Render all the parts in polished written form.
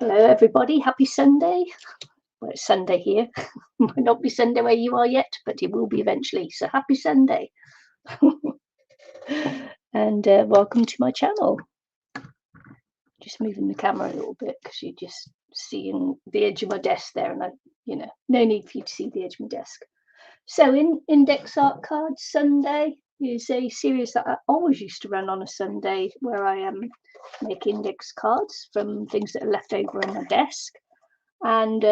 Hello, everybody. Happy Sunday. Well, it's Sunday here. Might not be Sunday where you are yet, but it will be eventually. So happy Sunday. And welcome to my channel. Just moving the camera a little bit because you're just seeing the edge of my desk there, and no need for you to see the edge of my desk. So in Index Art Cards Sunday is a series that I always used to run on a Sunday where I make index cards from things that are left over on my desk. And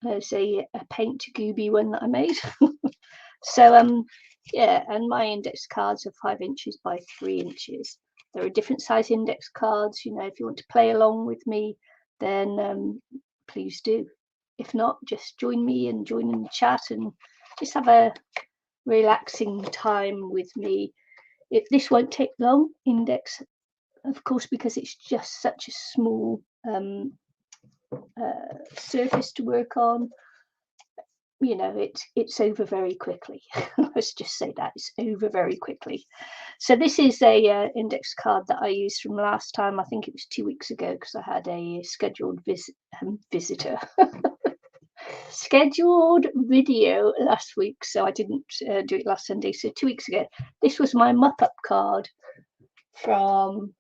there's a paint to Gooby one that I made. So yeah, and my index cards are 5 inches by 3 inches. There are different size index cards. If you want to play along with me, then please do. If not, just join me and join in the chat and just have a relaxing time with me. This won't take long, index, of course, because it's just such a small surface to work on. It's over very quickly. Let's just say that it's over very quickly. So this is a index card that I used from last time. I think it was 2 weeks ago, because I had a scheduled visitor scheduled video last week, so I didn't do it last Sunday. So 2 weeks ago, this was my mop-up card from,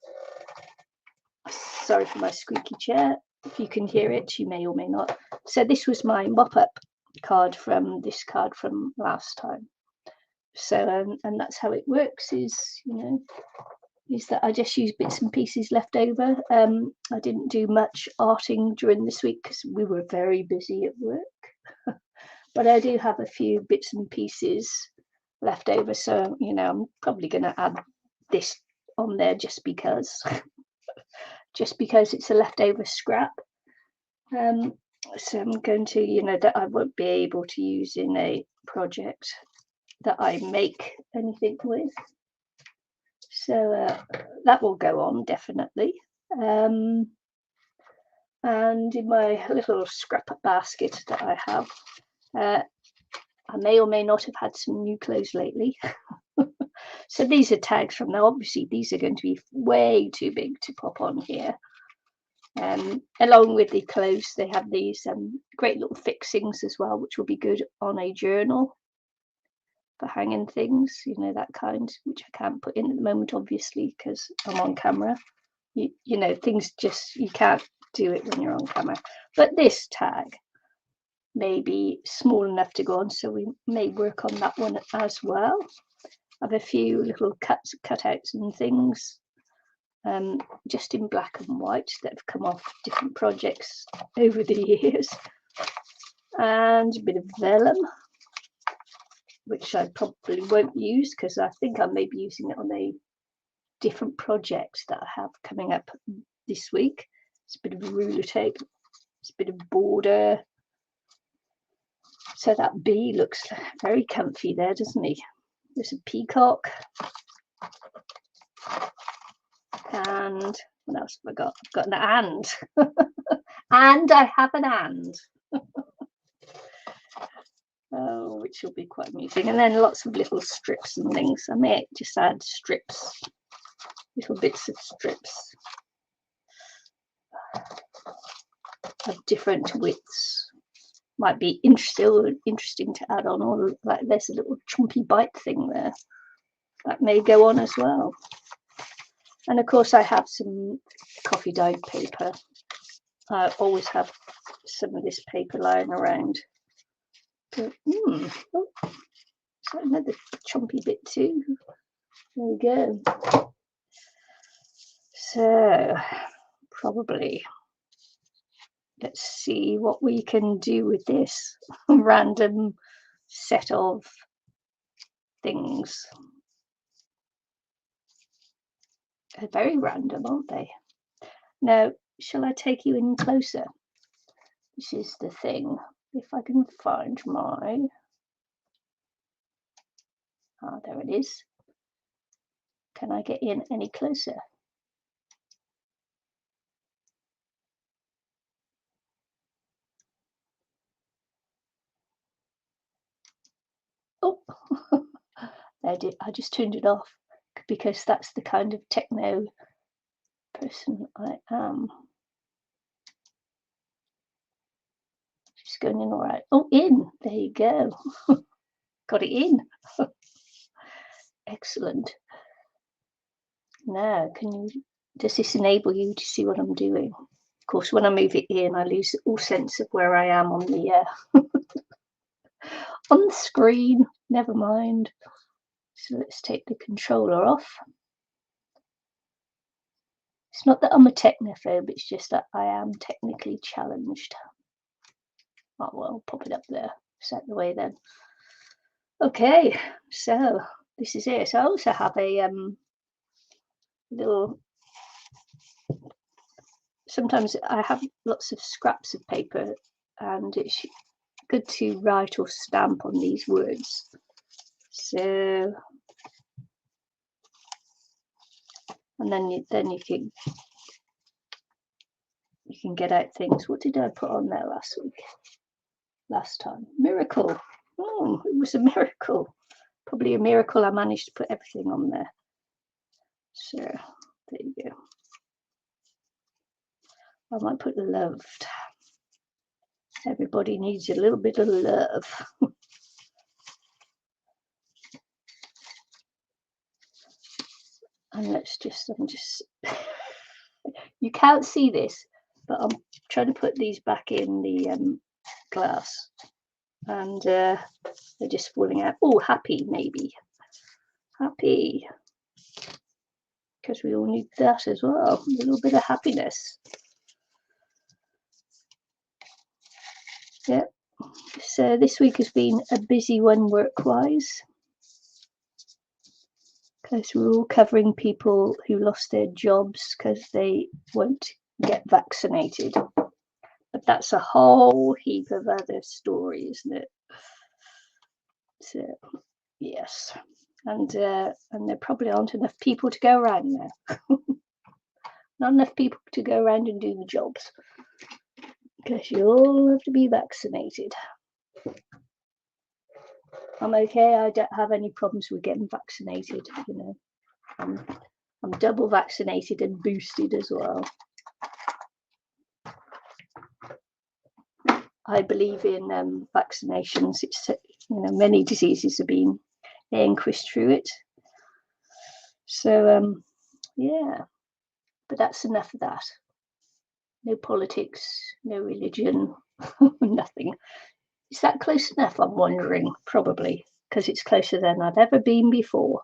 sorry for my squeaky chair, if you can hear it, you may or may not. So this was my mop-up card from this card from last time. So and that's how it works, is that I just use bits and pieces left over. I didn't do much arting during this week because we were very busy at work. But I do have a few bits and pieces left over, so I'm probably going to add this on there just because it's a leftover scrap. So I'm going to, that I won't be able to use in a project that I make anything with. So that will go on, definitely. And in my little scrap basket that I have, I may or may not have had some new clothes lately. So these are tags from now. Obviously, these are going to be way too big to pop on here. Along with the clothes, they have these great little fixings as well, which will be good on a journal for hanging things, that kind, which I can't put in at the moment, obviously, because I'm on camera. Things just, you can't do it when you're on camera. But this tag may be small enough to go on, so we may work on that one as well. I have a few little cutouts and things, just in black and white, that have come off different projects over the years, and a bit of vellum, which I probably won't use because I think I may be using it on a different project that I have coming up this week. It's a bit of ruler tape, it's a bit of border. So that bee looks very comfy there, doesn't he? There's a peacock. And what else have I got? I've got an and. And I have an and. Oh, which will be quite amusing. And then lots of little strips and things. I may just add strips, little bits of strips of different widths. Might be interesting to add on. Or like there's a little chompy bite thing there that may go on as well. And of course, I have some coffee dyed paper. I always have some of this paper lying around. But, oh, so another chompy bit too. There we go. So probably let's see what we can do with this random set of things. They're very random, aren't they? Now, shall I take you in closer? This is the thing. If I can find my... Ah, there it is. Can I get in any closer? Oh, I just turned it off because that's the kind of techno person I am. going in all right. Oh, in. There you go. Got it in. Excellent. Now, does this enable you to see what I'm doing? Of course, when I move it in, I lose all sense of where I am on the on the screen. Never mind. So let's take the controller off. It's not that I'm a technophobe, it's just that I am technically challenged. Oh, well, I'll pop it up there. Set the way then. Okay, so this is it. So I also have a little, sometimes I have lots of scraps of paper, and it's good to write or stamp on these words. So, and then you can get out things. What did I put on there last time? Miracle. Oh, it was a miracle. Probably a miracle I managed to put everything on there. So there you go. I might put loved. Everybody needs a little bit of love. And I'm just you can't see this, but I'm trying to put these back in the glass, and they're just falling out. Oh, happy, maybe happy, because we all need that as well, a little bit of happiness. Yeah, so this week has been a busy one work-wise, because we're all covering people who lost their jobs because they won't get vaccinated. But that's a whole heap of other stories, isn't it? So yes, and there probably aren't enough people to go around now. Not enough people to go around and do the jobs, because you all have to be vaccinated. I'm okay. I don't have any problems with getting vaccinated. You know, I'm double vaccinated and boosted as well. I believe in vaccinations. It's, you know, many diseases have been vanquished through it. So yeah, but that's enough of that. No politics, no religion, nothing. Is that close enough? I'm wondering. Probably, because it's closer than I've ever been before.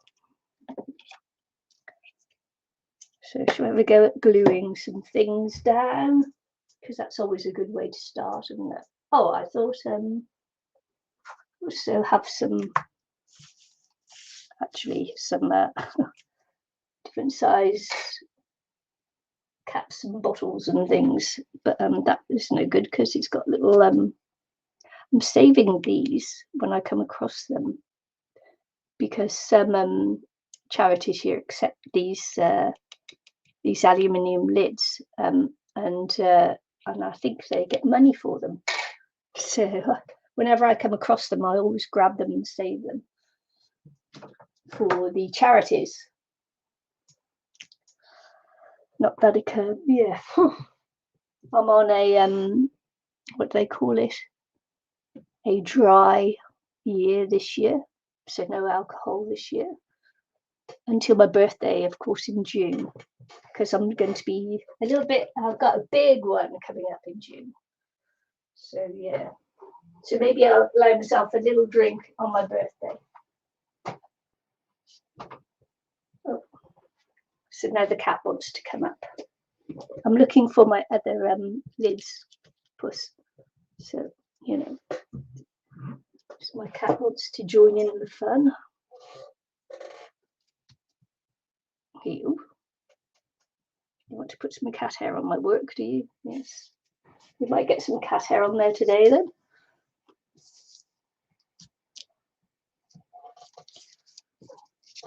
So shall we have a go at gluing some things down? Because that's always a good way to start, isn't it? Oh, I thought also have some different size caps and bottles and things, but that is no good because it's got little I'm saving these when I come across them, because some charities here accept these aluminium lids, and I think they get money for them. So whenever I come across them, I always grab them and save them for the charities. Not that it could, yeah. I'm on a what do they call it? A dry year this year, so no alcohol this year until my birthday, of course, in June, because I'm going to be a little bit. I've got a big one coming up in June, so yeah. So maybe I'll allow myself a little drink on my birthday. Oh, so now the cat wants to come up. I'm looking for my other lids, puss. So, you know, so my cat wants to join in the fun. You want to put some cat hair on my work, do you? Yes. We might get some cat hair on there today then.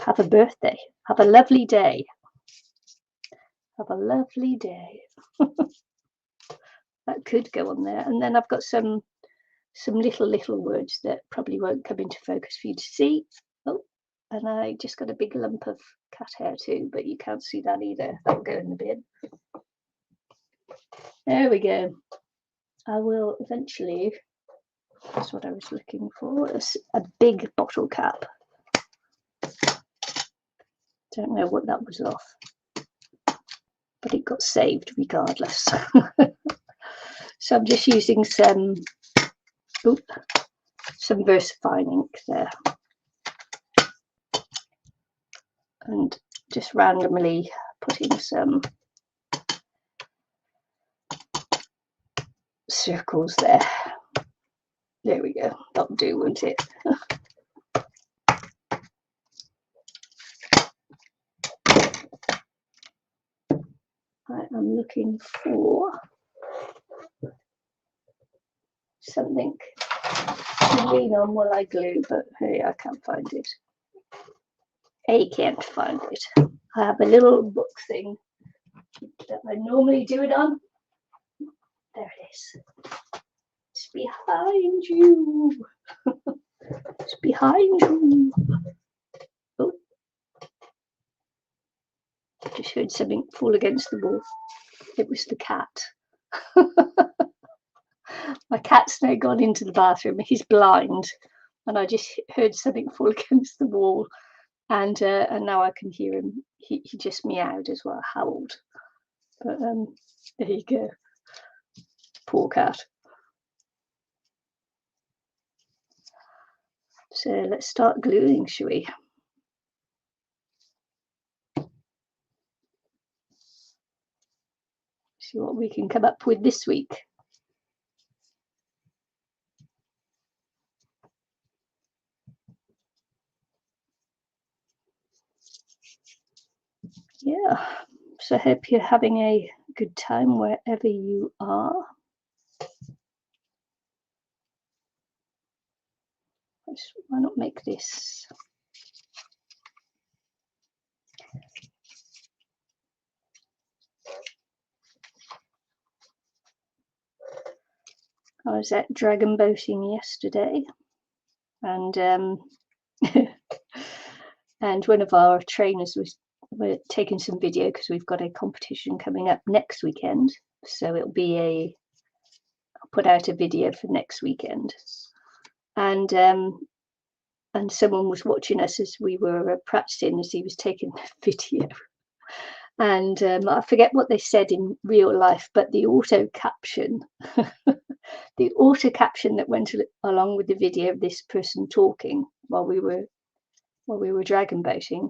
Have a birthday. Have a lovely day. Have a lovely day. That could go on there. And then I've got some little words that probably won't come into focus for you to see. Oh, and I just got a big lump of cat hair too, but you can't see that either. That'll go in the bin. There we go. I will eventually That's what I was looking for. It's a big bottle cap. Don't know what that was off, but it got saved regardless. So I'm just using some VersaFine ink there, and just randomly putting some circles there. There we go. That'll do, won't it? I am looking for something to lean on while I glue, but hey, I can't find it. I can't find it. I have a little book thing that I normally do it on. There it is. It's behind you. It's behind you. Oh, I just heard something fall against the wall. It was the cat. My cat's now gone into the bathroom. He's blind, and I just heard something fall against the wall, and now I can hear him. He just meowed as well, howled. But there you go. Poor cat. So let's start gluing, shall we? See what we can come up with this week. Yeah, so I hope you're having a good time wherever you are. Why not make this? I was at dragon boating yesterday, and and one of our trainers were taking some video because we've got a competition coming up next weekend. So it'll be I'll put out a video for next weekend, and someone was watching us as we were practicing as he was taking the video. And I forget what they said in real life, but the auto caption, the auto caption that went along with the video of this person talking while we were dragon boating,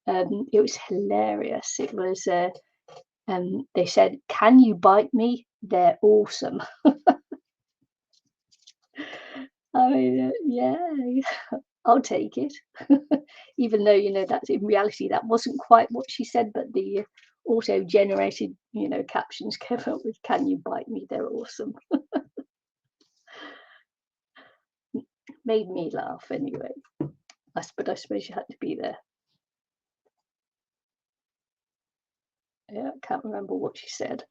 it was hilarious. It was they said, "Can you bite me? They're awesome." I mean, yeah, I'll take it. Even though, you know, that's in reality, that wasn't quite what she said, but the auto-generated, you know, captions came up with, "Can you bite me? They're awesome." Made me laugh anyway. But I suppose you had to be there. Yeah, I can't remember what she said.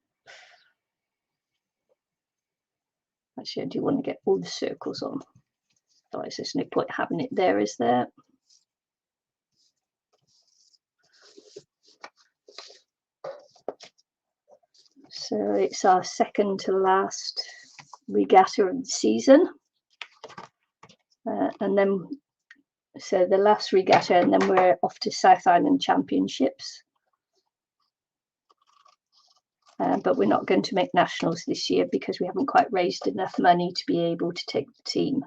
Actually, I do want to get all the circles on. Otherwise, there's no point having it there, is there? So it's our second to last regatta of the season. And then, so the last regatta, and then we're off to South Island Championships. But we're not going to make nationals this year because we haven't quite raised enough money to be able to take the team.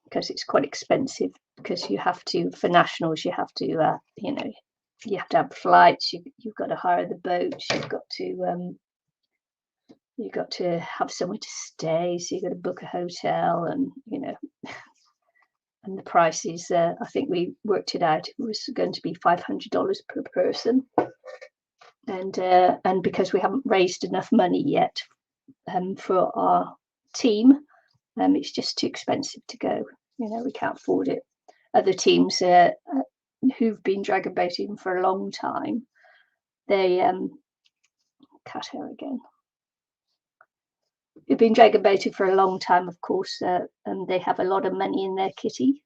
Because it's quite expensive, because you have to, for nationals, you have to, you know, you have to have flights, you've got to hire the boats, you've got to have somewhere to stay, so you've got to book a hotel, and, you know, and the price is, I think we worked it out, it was going to be $500 per person. And because we haven't raised enough money yet for our team, it's just too expensive to go. You know, we can't afford it. Other teams who've been dragon boating for a long time, they cut her again. Who've been dragon boating for a long time, of course, and they have a lot of money in their kitty.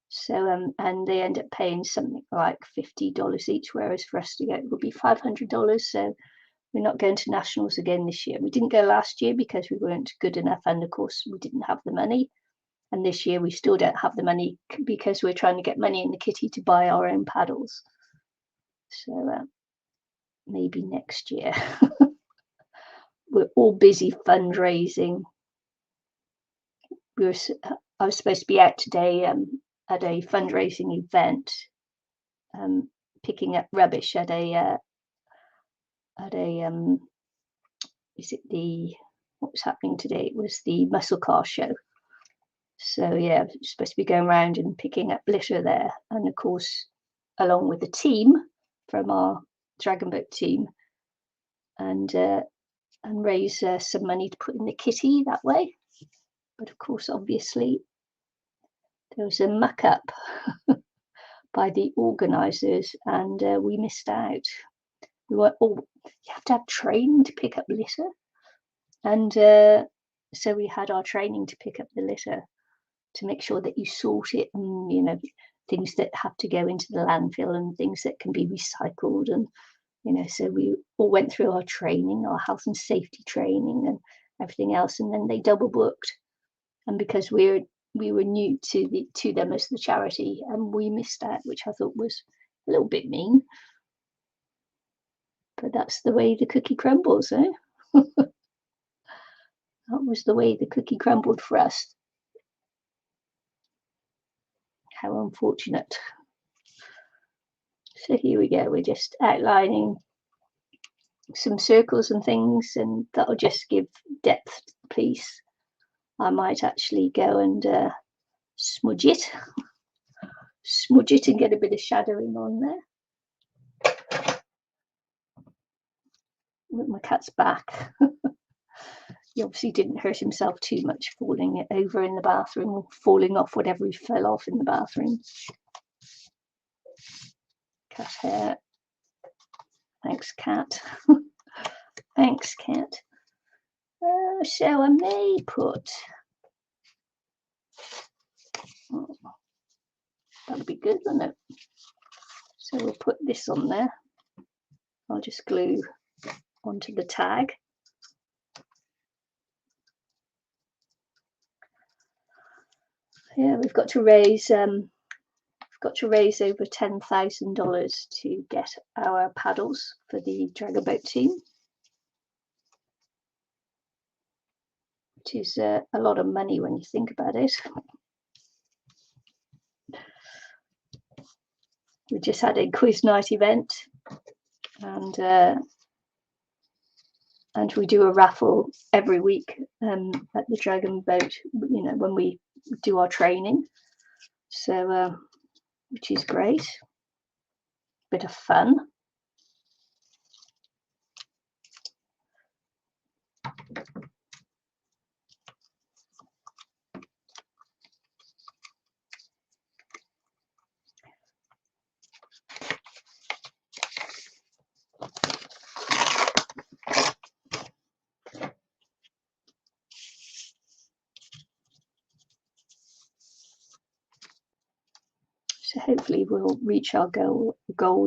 So and they end up paying something like $50 each, whereas for us to go it would be $500. So we're not going to nationals again this year. We didn't go last year because we weren't good enough, and of course we didn't have the money. And this year we still don't have the money because we're trying to get money in the kitty to buy our own paddles. So maybe next year. We're all busy fundraising. I was supposed to be out today at a fundraising event, picking up rubbish at a is it what was happening today? It was the muscle car show. So yeah, I'm supposed to be going around and picking up litter there, and of course along with the team from our Dragon Boat team, and raise some money to put in the kitty that way. But of course, obviously, there was a muck up by the organisers, and we missed out. We were you have to have training to pick up litter, and so we had our training to pick up the litter to make sure that you sort it, and things that have to go into the landfill and things that can be recycled, and so we all went through our training, our health and safety training and everything else, and then they double booked, and because we were new to them as the charity, and we missed out, which I thought was a little bit mean, but that's the way the cookie crumbles, eh? That was the way the cookie crumbled for us. How unfortunate. So here we go, we're just outlining some circles and things, and that'll just give depth to the piece. I might actually go and smudge it and get a bit of shadowing on there. Look, my cat's back. He obviously didn't hurt himself too much falling over in the bathroom or falling off whatever he fell off in the bathroom. Cat hair. Thanks, cat. Thanks, cat. So I may put, that would be good, wouldn't it? So we'll put this on there. I'll just glue onto the tag. Yeah, we've got to raise over $10,000 to get our paddles for the Dragon Boat team, which is a lot of money when you think about it. We just had a quiz night event, and we do a raffle every week at the Dragon Boat, when we do our training. So, which is great, bit of fun. So hopefully we'll reach our goal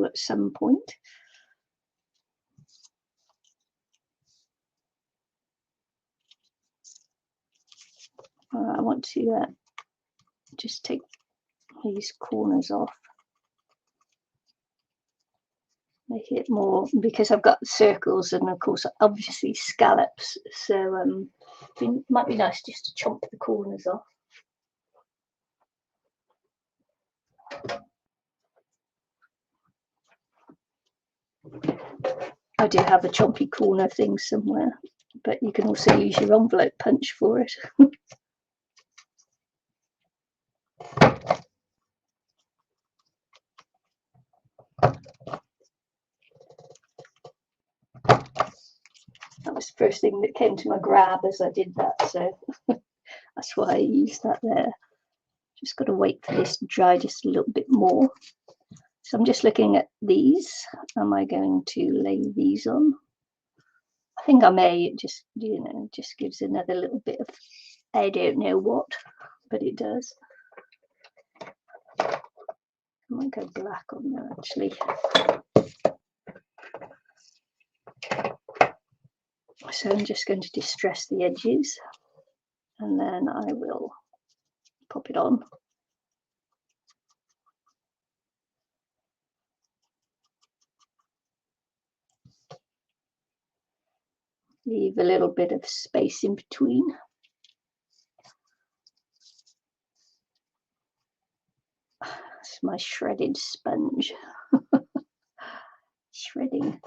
at some point. I want to just take these corners off, make it more, because I've got circles and of course obviously scallops, so it might be nice just to chomp the corners off. I do have a chompy corner thing somewhere, but you can also use your envelope punch for it. That was the first thing that came to my grab as I did that, so that's why I used that there. Just got to wait for this to dry just a little bit more. So I'm just looking at these. Am I going to lay these on? I think I may. It just, just gives another little bit of, I don't know what, but it does. I might go black on there actually. So I'm just going to distress the edges, and then I will pop it on. Leave a little bit of space in between. It's my shredded sponge. Shredding.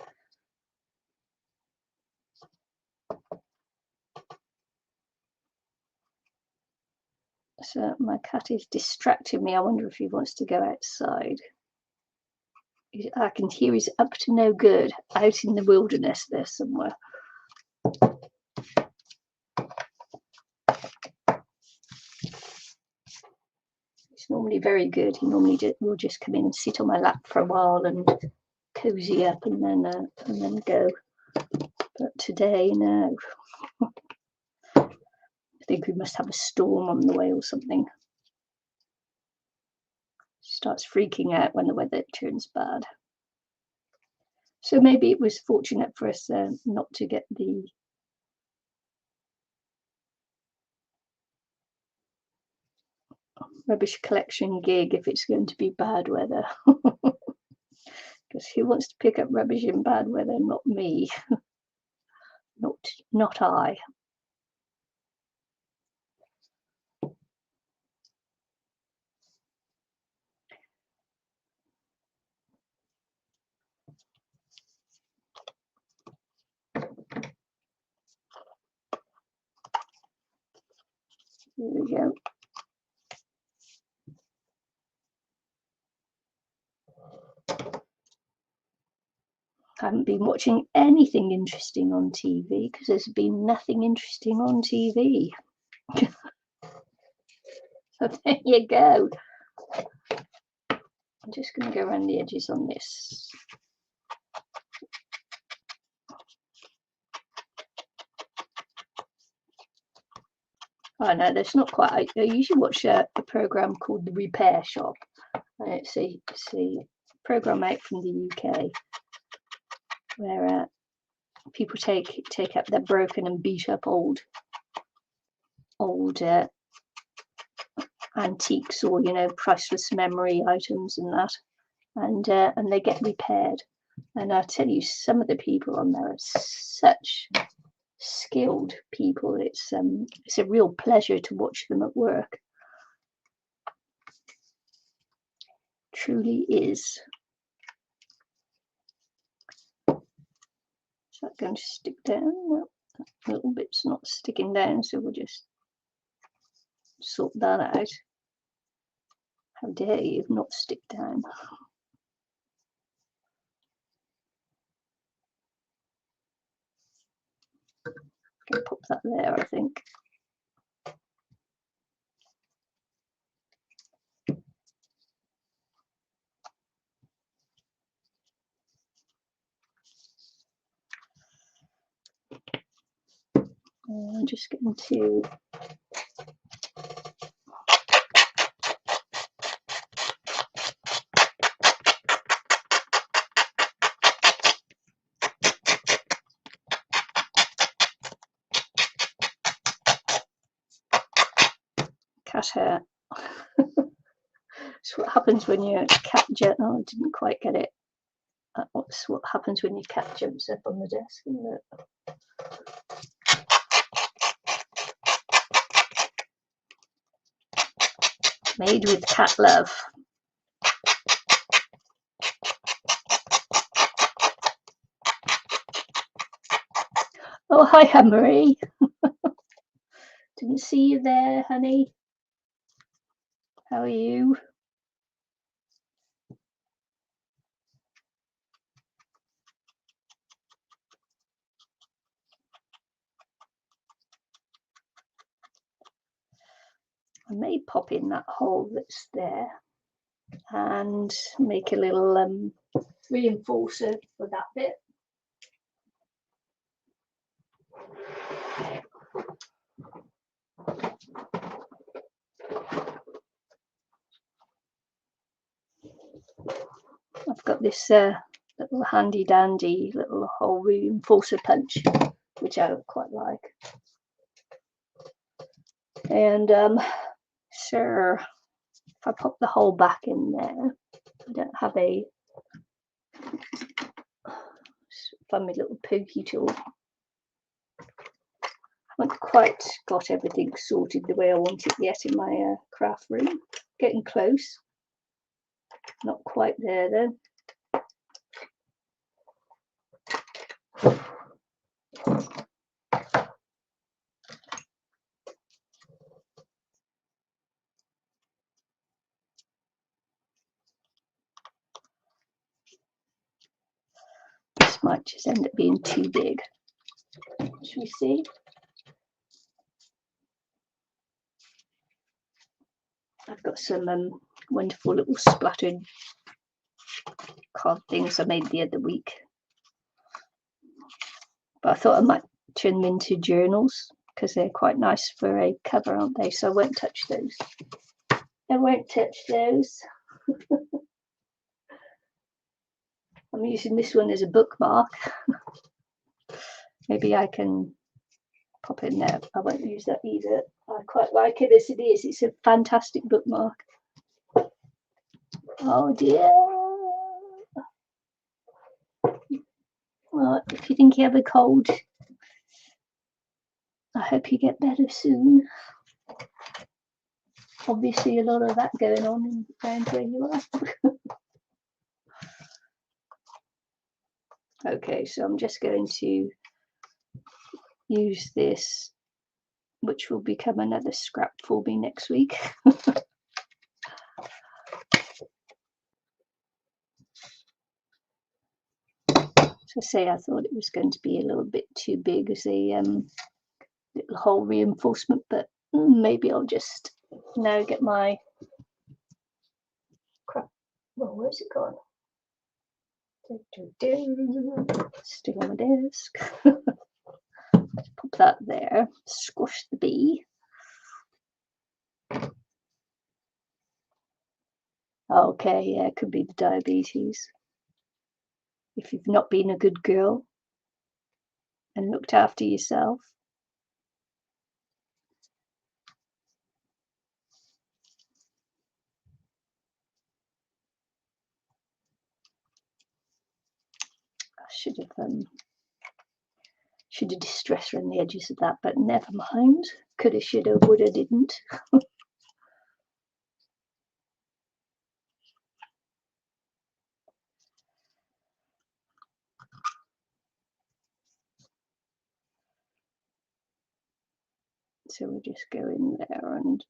So my cat is distracting me. I wonder if he wants to go outside. I can hear he's up to no good out in the wilderness there somewhere. He's normally very good. He normally will just come in and sit on my lap for a while and cozy up and then go. But today, no. I think we must have a storm on the way or something. She starts freaking out when the weather turns bad. So maybe it was fortunate for us not to get the rubbish collection gig if it's going to be bad weather. Because who wants to pick up rubbish in bad weather? Not me. Not I. There we go. I haven't been watching anything interesting on TV because there's been nothing interesting on TV. So there you go. I'm just going to go around the edges on this. Oh no, that's not quite. I usually watch a program called The Repair Shop. It's a program out from the UK where people take up their broken and beat up old antiques or priceless memory items and that, and they get repaired. And I tell you, some of the people on there are such skilled people. It's a real pleasure to watch them at work. Truly is. Is that going to stick down? No, a little bit's not sticking down, so we'll just sort that out. How dare you not stick down? I'll pop that there, I think. I'm just going to cat hair. It's what happens when your cat oh, I didn't quite get it. That's what happens when your cat jumps up on the desk, isn't it? Made with cat love. Oh, hi, Marie. Didn't see you there, honey. How are you? I may pop in that hole that's there and make a little reinforcer for that bit. I've got this little handy dandy little hole reinforcer punch, which which I quite like. And so if I pop the hole back in there, I don't have a find my little pokey tool. I haven't quite got everything sorted the way I want it yet in my craft room. Getting close. Not quite there though. This might just end up being too big. Shall we see? I've got some wonderful little splattered card things I made the other week. But I thought I might turn them into journals because they're quite nice for a cover, aren't they? So I won't touch those. I won't touch those. I'm using this one as a bookmark. Maybe I can pop in there. I won't use that either. I quite like it as it is. It's a fantastic bookmark. Oh dear. Well, if you think you have a cold, I hope you get better soon. Obviously a lot of that going on around where you are. Okay, so I'm just going to use this, which will become another scrap for me next week. So say I thought it was going to be a little bit too big as a little hole reinforcement, but maybe I'll just now get my crap. Well, where's it gone? Still on my desk. Pop that there. Squash the bee. Okay, yeah, it could be the diabetes. If you've not been a good girl and looked after yourself. I should have distress around the edges of that, but never mind. Coulda, shoulda, woulda, didn't. So we'll just go in there and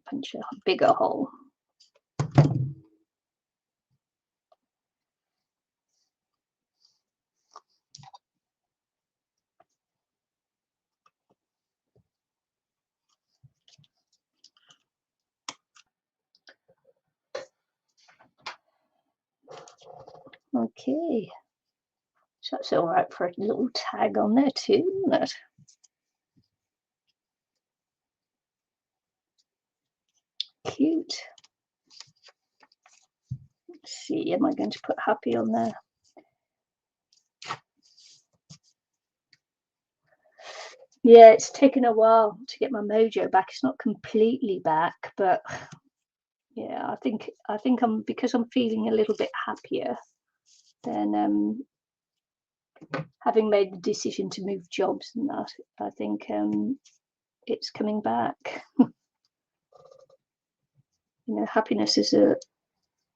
punch a bigger hole. Okay, so that's all right for a little tag on there too, isn't it? Cute. Let's see, am I going to put happy on there? Yeah, it's taken a while to get my mojo back. It's not completely back, but yeah, I think I'm, because I'm feeling a little bit happier than having made the decision to move jobs and that. I think it's coming back. You know, happiness is a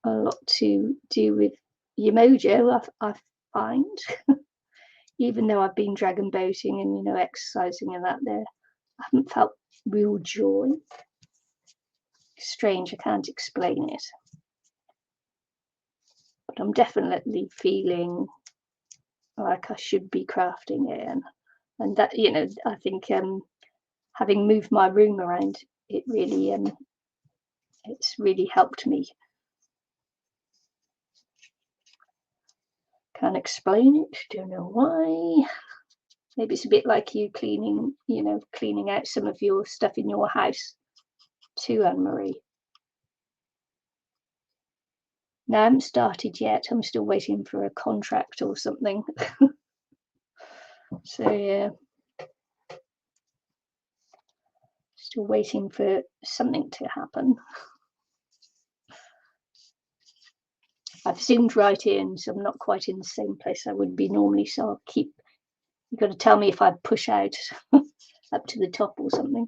lot to do with your mojo, I find. Even though I've been dragon boating and, you know, exercising and that, there I haven't felt real joy. Strange, I can't explain it, but I'm definitely feeling like I should be crafting again. And that, you know, I think having moved my room around, it really it's really helped me. Can't explain it, don't know why. Maybe it's a bit like you cleaning, you know, cleaning out some of your stuff in your house too, Anne-Marie. No, I haven't started yet. I'm still waiting for a contract or something. So yeah, Still waiting for something to happen. I've zoomed right in, so I'm not quite in the same place I would be normally, so I'll keep, you've got to tell me if I push out up to the top or something.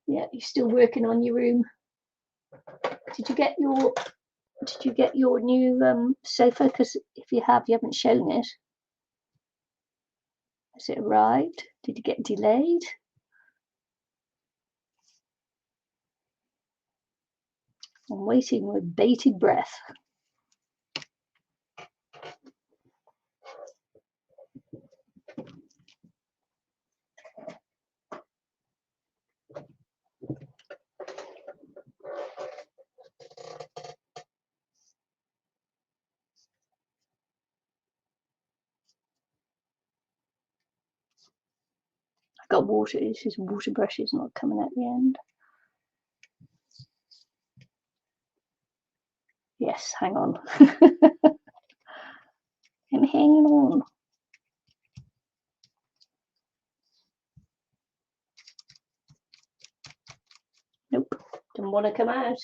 Yeah, you're still working on your room. Did you get your new sofa? Because if you have, you haven't shown it. Has it arrived? Did it get delayed? I'm waiting with bated breath. I've got water. This is water brushes not coming at the end. Yes, hang on. I'm hanging on. Nope, didn't want to come out.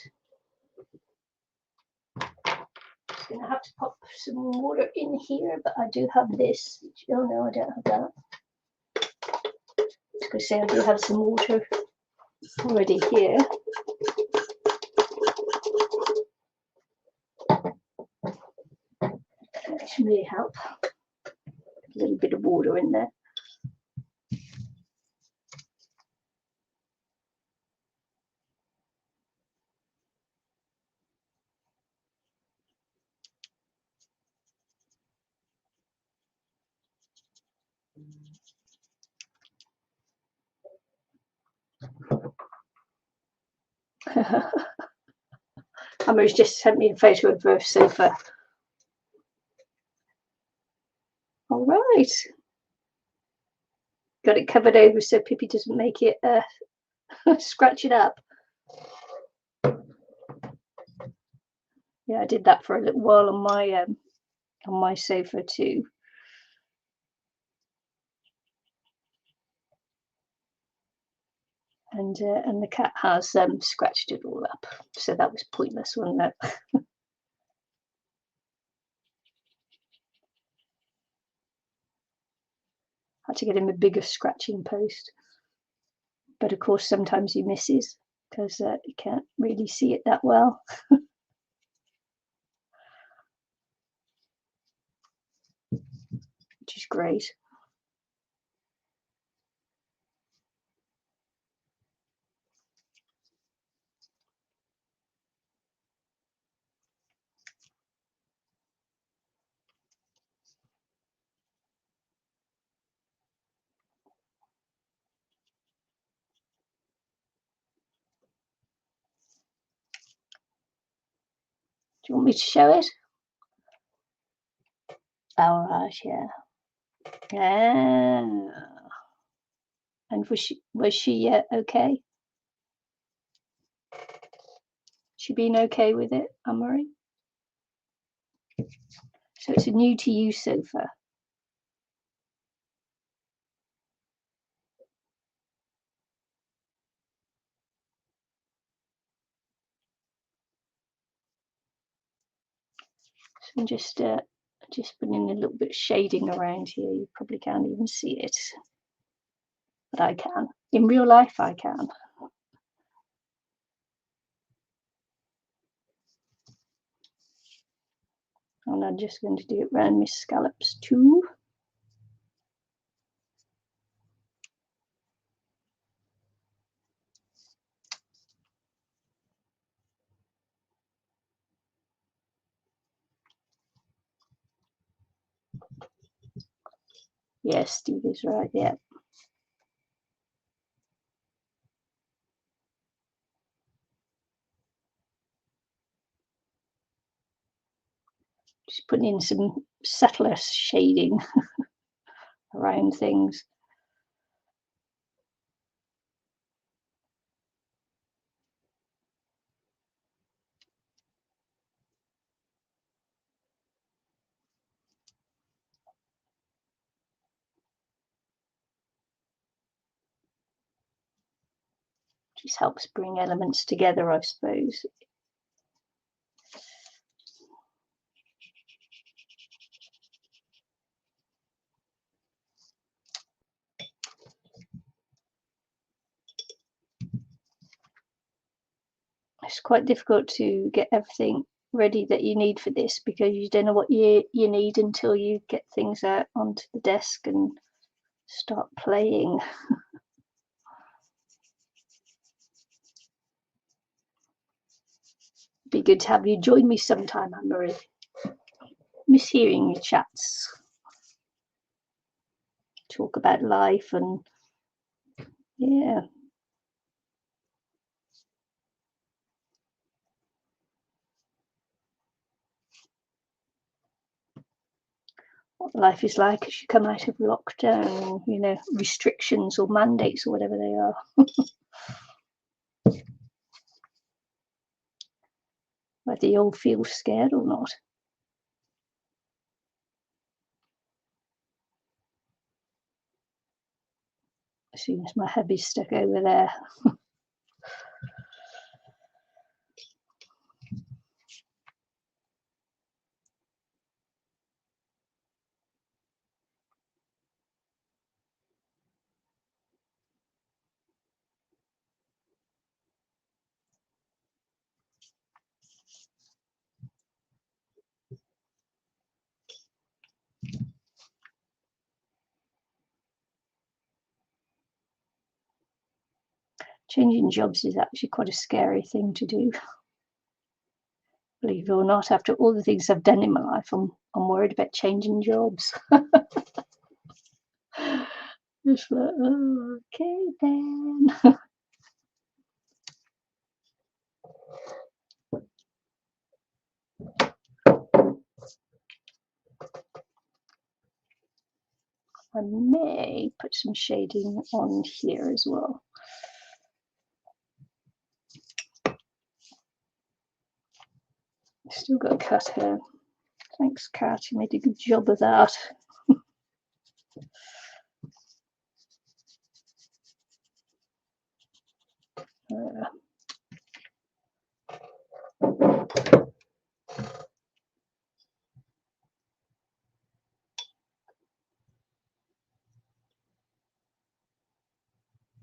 Just gonna have to pop some water in here, but I do have this. Oh no, I don't have that. I was gonna say I do have some water already here. That should really help. A little bit of water in there. Emma's just sent me a photo of her sofa. All right. Got it covered over so Pippi doesn't make it scratch it up. Yeah, I did that for a little while on my sofa too. And the cat has scratched it all up, so that was pointless, wasn't it? Had to get him a bigger scratching post, but of course sometimes he misses because you can't really see it that well. Which is great. Do you want me to show it? All right, yeah. Yeah. And was she okay? She been okay with it, Anne-Marie? So it's a new to you sofa. So I'm just putting a little bit of shading around here. You probably can't even see it, but I can. In real life, I can. And I'm just going to do it around my scallops too. Yes, Steve is right, yeah. Just putting in some subtler shading around things. Just helps bring elements together, I suppose. It's quite difficult to get everything ready that you need for this, because you don't know what you need until you get things out onto the desk and start playing. Be good to have you join me sometime, Anne-Marie. Miss hearing your chats. Talk about life and yeah. What life is like as you come out of lockdown, you know, restrictions or mandates or whatever they are. Whether you all feel scared or not. As soon as my hubby's stuck over there. Changing jobs is actually quite a scary thing to do. Believe it or not, after all the things I've done in my life, I'm worried about changing jobs. Just like, oh, okay then. I may put some shading on here as well. Still got to cut her. Thanks, Kat. You made a good job of that.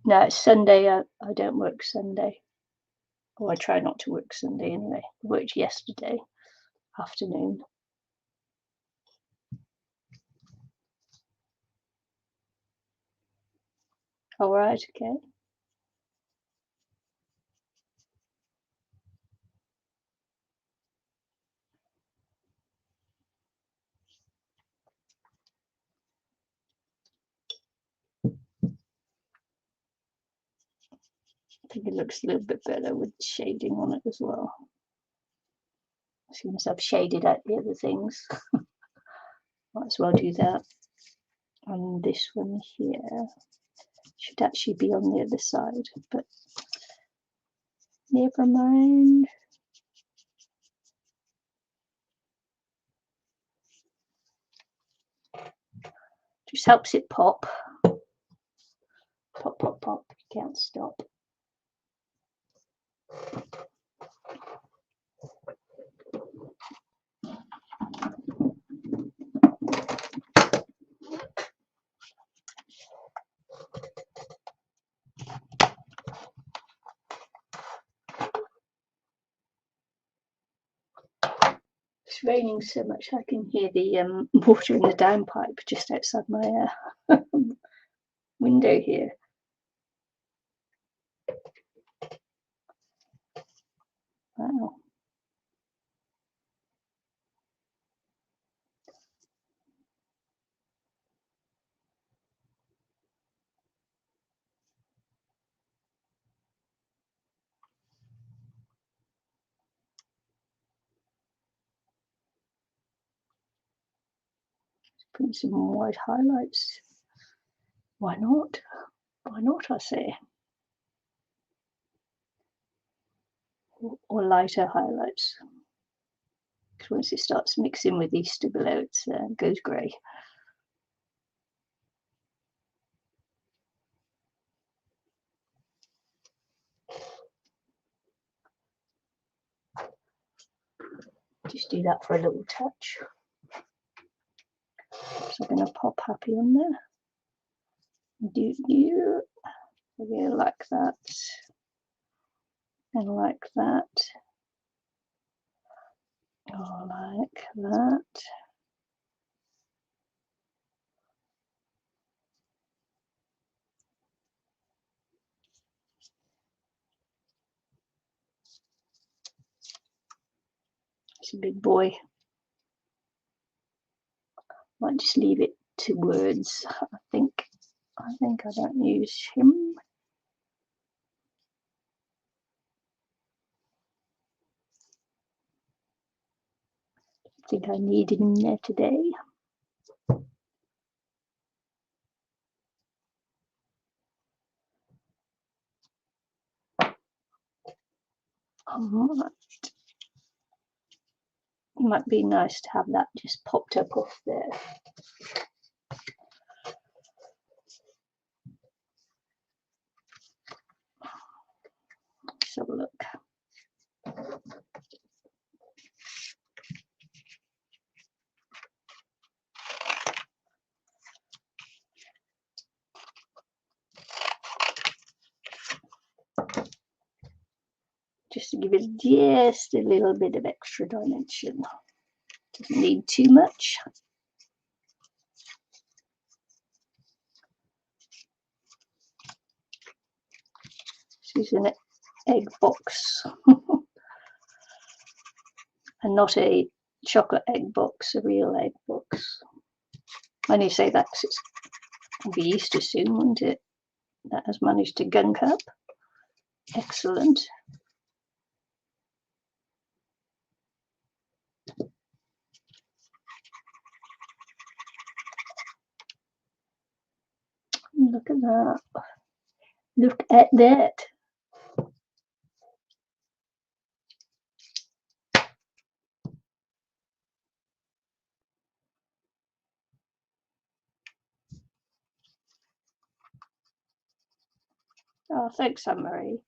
No, it's Sunday. I don't work Sunday. Or I try not to work Sunday anyway. I worked yesterday afternoon. All right, okay. I think it looks a little bit better with shading on it as well. As soon as I've shaded out the other things, might as well do that. And this one here should actually be on the other side, but never mind. Just helps it pop. Pop, pop, pop. You can't stop. It's raining so much I can hear the water in the downpipe just outside my window here. Wow. Put some white highlights. Why not? Why not, I say. Or lighter highlights. Because once it starts mixing with Easter below, it goes grey. Just do that for a little touch. So I'm going to pop happy on there. Do like that, and like that, or like that. It's a big boy. Might just leave it to words. I think I don't use him. I think I need him there today. Might be nice to have that just popped up off there. Let's have a look. Just to give it just a little bit of extra dimension. Doesn't need too much. This is an egg box. And not a chocolate egg box, a real egg box. I only say that because it'll be Easter soon, won't it? That has managed to gunk up. Excellent. Look at that. Look at that. Oh, thanks, Anne-Marie.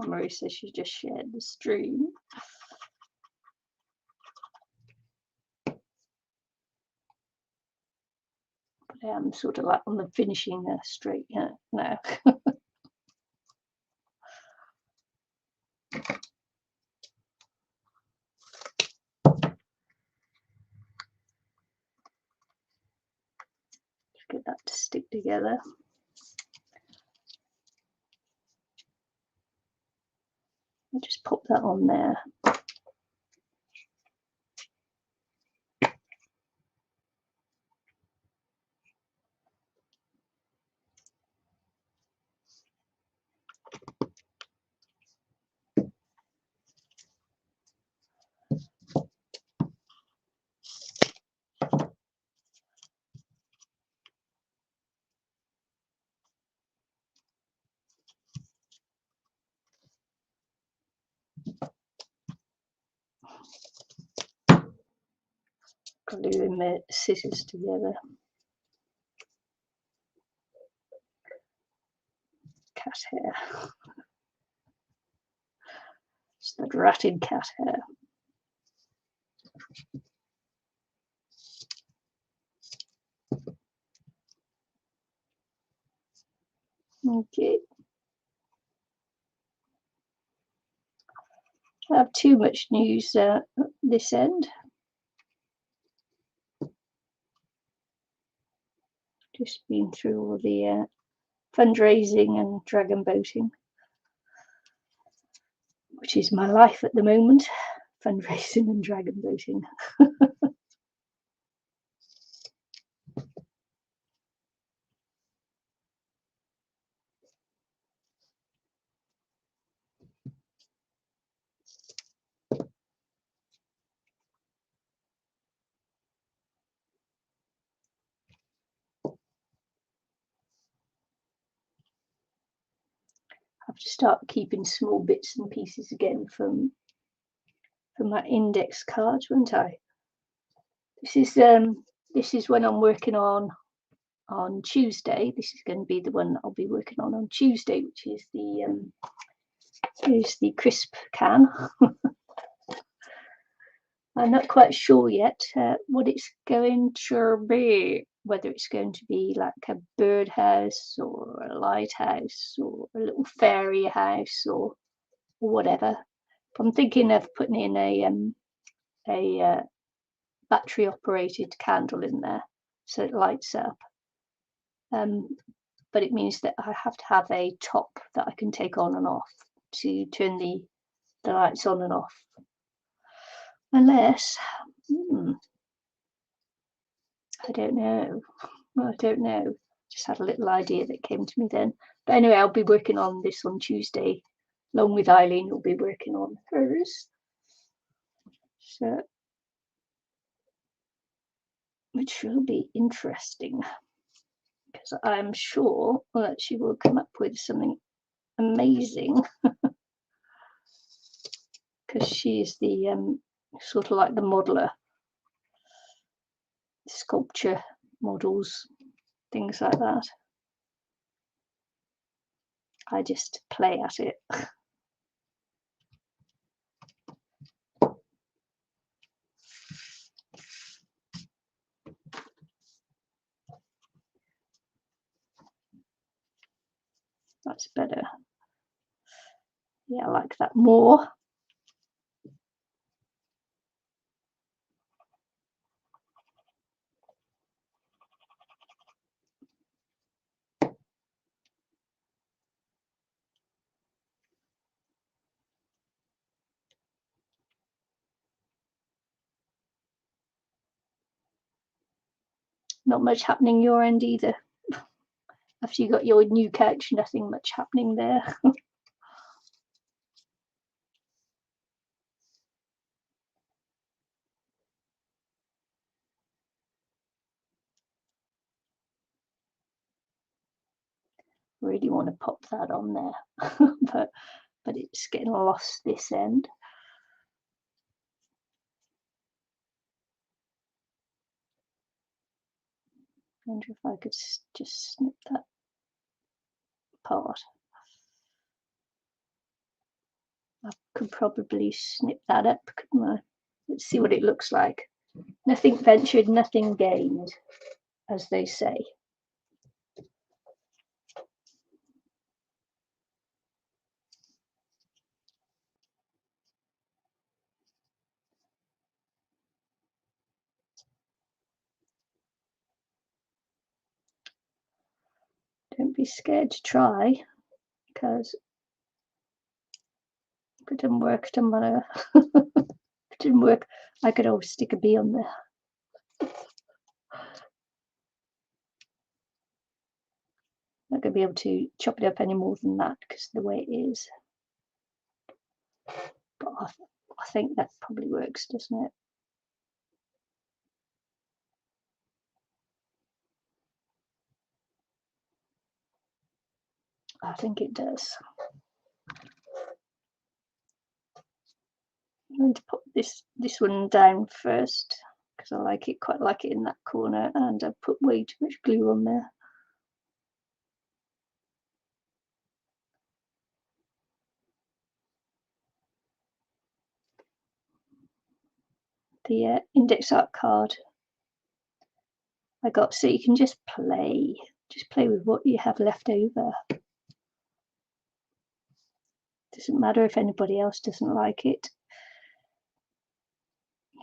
Anne-Marie says she just shared the stream. But I am sort of like on the finishing straight now. Get that to stick together. I'll just pop that on there. Gluing my scissors together. Cat hair. It's the ratted cat hair. Okay. I have too much news at this end. Just been through all the fundraising and dragon boating, which is my life at the moment, fundraising and dragon boating. I have to start keeping small bits and pieces again from my index cards, won't I? This is when I'm working on Tuesday. This is going to be the one that I'll be working on Tuesday, which is the crisp can. I'm not quite sure yet what it's going to be, whether it's going to be like a birdhouse or a lighthouse or a little fairy house or whatever. I'm thinking of putting in a battery operated candle in there so it lights up. But it means that I have to have a top that I can take on and off to turn the lights on and off. Unless, I don't know. I don't know. Just had a little idea that came to me then. But anyway, I'll be working on this on Tuesday, along with Eileen, who'll be working on hers. So, which will be interesting, because I'm sure that she will come up with something amazing. Because she's the sort of like the modeler, sculpture models, things like that. I just play at it. That's better. Yeah, I like that more. Not much happening your end either. After you got your new couch, nothing much happening there. Really want to pop that on there, but it's getting lost this end. I wonder if I could just snip that part. I could probably snip that up, couldn't I? Let's see what it looks like. Nothing ventured, nothing gained, as they say. Don't be scared to try, because if it didn't work, it doesn't matter. If it didn't work, I could always stick a bee on there. I'm not going to be able to chop it up any more than that because of the way it is. But I think that probably works, doesn't it? I think it does. I'm going to put this one down first because I quite like it in that corner, and I've put way too much glue on there. The index art card I got, so you can just play with what you have left over. Doesn't matter if anybody else doesn't like it.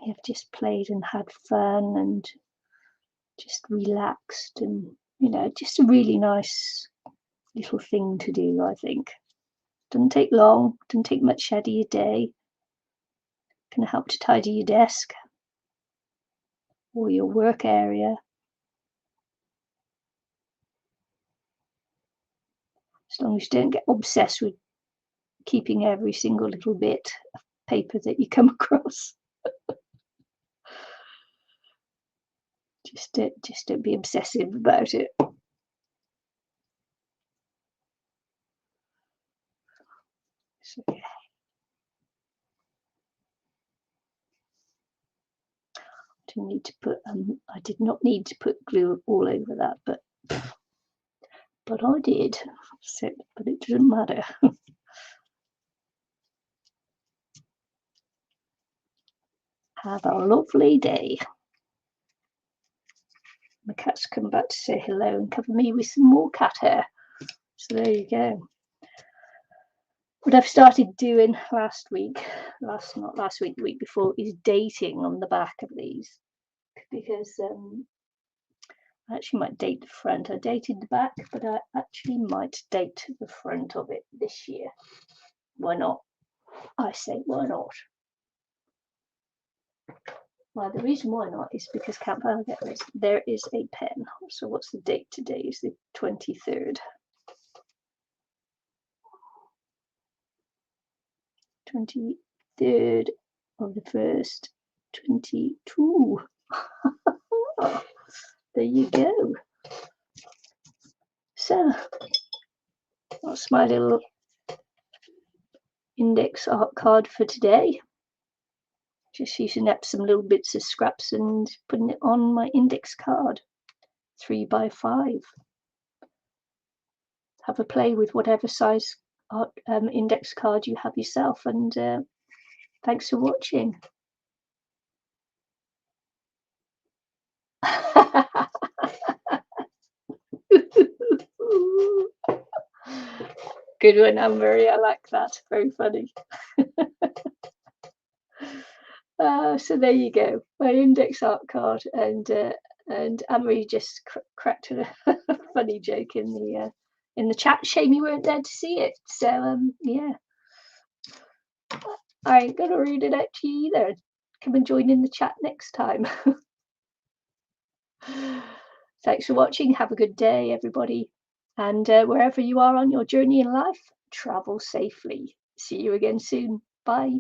You've just played and had fun and just relaxed, and just a really nice little thing to do, I think. Doesn't take long, doesn't take much out of your day. Can help to tidy your desk or your work area. As long as you don't get obsessed with keeping every single little bit of paper that you come across. Just don't be obsessive about it. So, yeah. I did not need to put glue all over that, but I did. So, but it doesn't matter. Have a lovely day. My cat's come back to say hello and cover me with some more cat hair. So there you go. What I've started doing not last week, the week before, is dating on the back of these, because I actually might date the front. I dated the back, but I actually might date the front of it this year. Why not? I say, why not? Well, the reason why not is because I'll get this. There is a pen. So what's the date today? Is the 23rd. 23rd of the 1st, 22. There you go. So that's my little index art card for today. Just using up some little bits of scraps and putting it on my index card. 3x5. Have a play with whatever size art, index card you have yourself, and thanks for watching. Good one, Anne-Marie. I like that. Very funny. So there you go, my index art card, and Anne-Marie just cracked a funny joke in the chat. Shame you weren't there to see it. So yeah, I ain't gonna read it out to you either. Come and join in the chat next time. Thanks for watching. Have a good day, everybody, and wherever you are on your journey in life, travel safely. See you again soon. Bye.